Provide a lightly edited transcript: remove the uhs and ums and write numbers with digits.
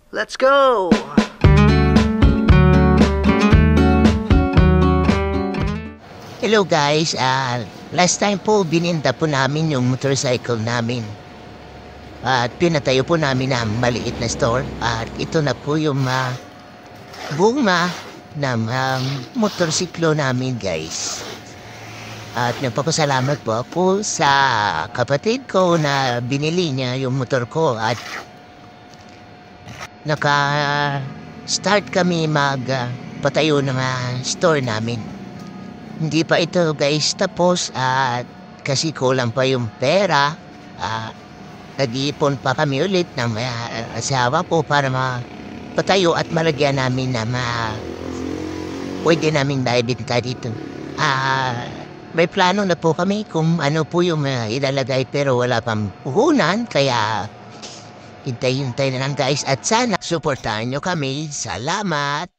Let's go! Hello guys, last time po bininda po namin yung motorcycle namin. At pinatayo po namin ang maliit na store. At ito na po yung bunga ng motorsiklo namin guys. At nagpapasalamat po ako sa kapatid ko na binili niya yung motor ko. At naka-start kami patayo ng store namin. Hindi pa ito guys tapos at kasi kulang pa yung pera. Nag-iipon pa kami ulit ng asawa ko para mapatayo at malagyan namin na pwede namin naibinta dito. May plano na po kami kung ano po yung ilalagay pero wala pang puhunan kaya hintay na lang guys at sana suportahan nyo kami. Salamat!